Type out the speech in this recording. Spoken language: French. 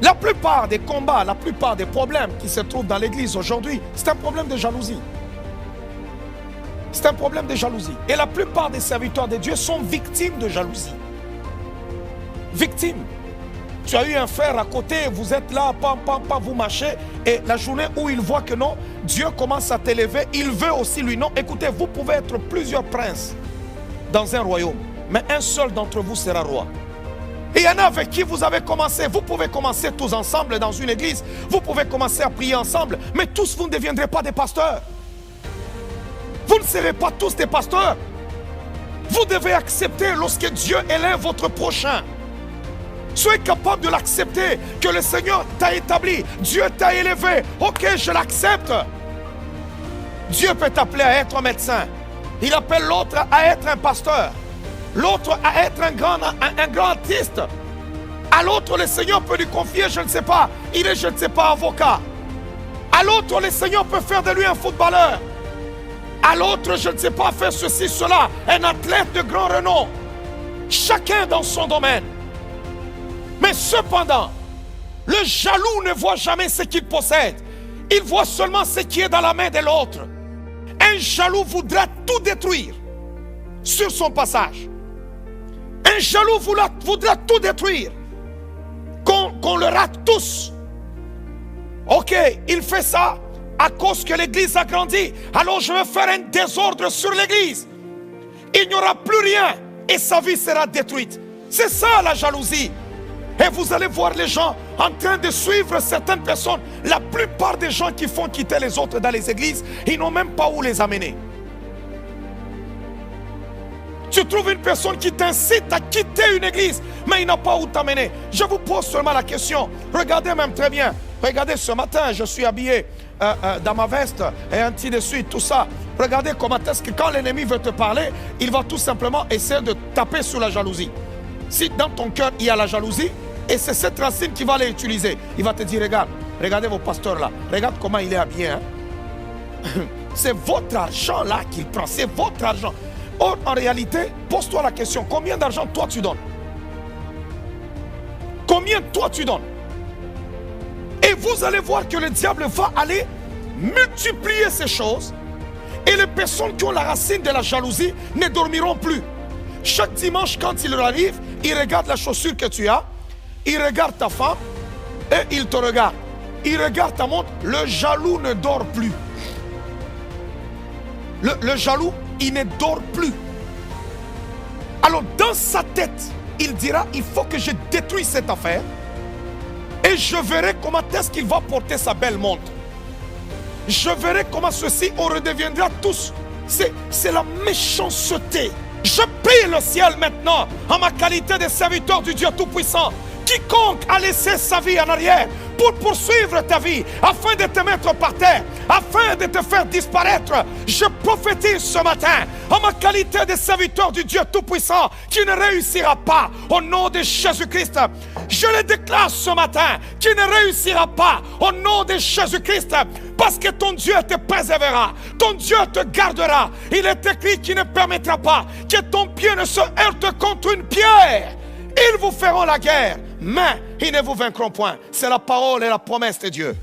La plupart des combats, la plupart des problèmes qui se trouvent dans l'église aujourd'hui, c'est un problème de jalousie. C'est un problème de jalousie. Et la plupart des serviteurs de Dieu sont victimes de jalousie. Victimes. Tu as eu un frère à côté, vous êtes là, pam, pam, pam, vous marchez, et la journée où il voit que non, Dieu commence à t'élever, il veut aussi lui, non, écoutez, vous pouvez être plusieurs princes dans un royaume, mais un seul d'entre vous sera roi. Et il y en a avec qui vous avez commencé, vous pouvez commencer tous ensemble dans une église, vous pouvez commencer à prier ensemble, mais tous vous ne deviendrez pas des pasteurs. Vous ne serez pas tous des pasteurs. Vous devez accepter lorsque Dieu élève votre prochain. Soyez capable de l'accepter, que le Seigneur t'a établi, Dieu t'a élevé. Ok, je l'accepte. Dieu peut t'appeler à être un médecin. Il appelle l'autre à être un pasteur. L'autre à être un grand artiste. À l'autre, le Seigneur peut lui confier, je ne sais pas, il est, je ne sais pas, avocat. À l'autre, le Seigneur peut faire de lui un footballeur. À l'autre, je ne sais pas, faire ceci, cela, un athlète de grand renom. Chacun dans son domaine. Mais cependant, le jaloux ne voit jamais ce qu'il possède. Il voit seulement ce qui est dans la main de l'autre. Un jaloux voudra tout détruire sur son passage. Un jaloux voudra tout détruire. Qu'on le rate tous. Ok, il fait ça à cause que l'église a grandi. Alors je vais faire un désordre sur l'église. Il n'y aura plus rien et sa vie sera détruite. C'est ça la jalousie. Et vous allez voir les gens en train de suivre certaines personnes. La plupart des gens qui font quitter les autres dans les églises, ils n'ont même pas où les amener. Tu trouves une personne qui t'incite à quitter une église, mais il n'a pas où t'amener. Je vous pose seulement la question. Regardez même très bien. Regardez ce matin, je suis habillé dans ma veste et ainsi de suite, tout ça. Regardez comment est-ce que quand l'ennemi veut te parler, il va tout simplement essayer de taper sur la jalousie. Si dans ton cœur il y a la jalousie, et c'est cette racine qui va l'utiliser, il va te dire, regarde, regardez vos pasteurs là, regarde comment il est habillé. Hein? C'est votre argent là qu'il prend, c'est votre argent. Or, en réalité, pose-toi la question, combien d'argent toi tu donnes? Combien toi tu donnes? Et vous allez voir que le diable va aller multiplier ces choses. Et les personnes qui ont la racine de la jalousie ne dormiront plus. Chaque dimanche, quand il leur arrive, il regarde la chaussure que tu as, il regarde ta femme et il te regarde. Il regarde ta montre. Le jaloux ne dort plus. Le jaloux, il ne dort plus. Alors dans sa tête, il dira, il faut que je détruise cette affaire et je verrai comment est-ce qu'il va porter sa belle montre. Je verrai comment ceci, on redeviendra tous. C'est la méchanceté. Je prie le ciel maintenant en ma qualité de serviteur du Dieu Tout-Puissant. Quiconque a laissé sa vie en arrière pour poursuivre ta vie, afin de te mettre par terre, afin de te faire disparaître, je prophétise ce matin, en ma qualité de serviteur du Dieu Tout-Puissant, qui ne réussira pas, au nom de Jésus-Christ. Je le déclare ce matin, qui ne réussira pas, au nom de Jésus-Christ, parce que ton Dieu te préservera, ton Dieu te gardera. Il est écrit qu'il ne permettra pas que ton pied ne se heurte contre une pierre. Ils vous feront la guerre, mais ils ne vous vaincront point. C'est la parole et la promesse de Dieu.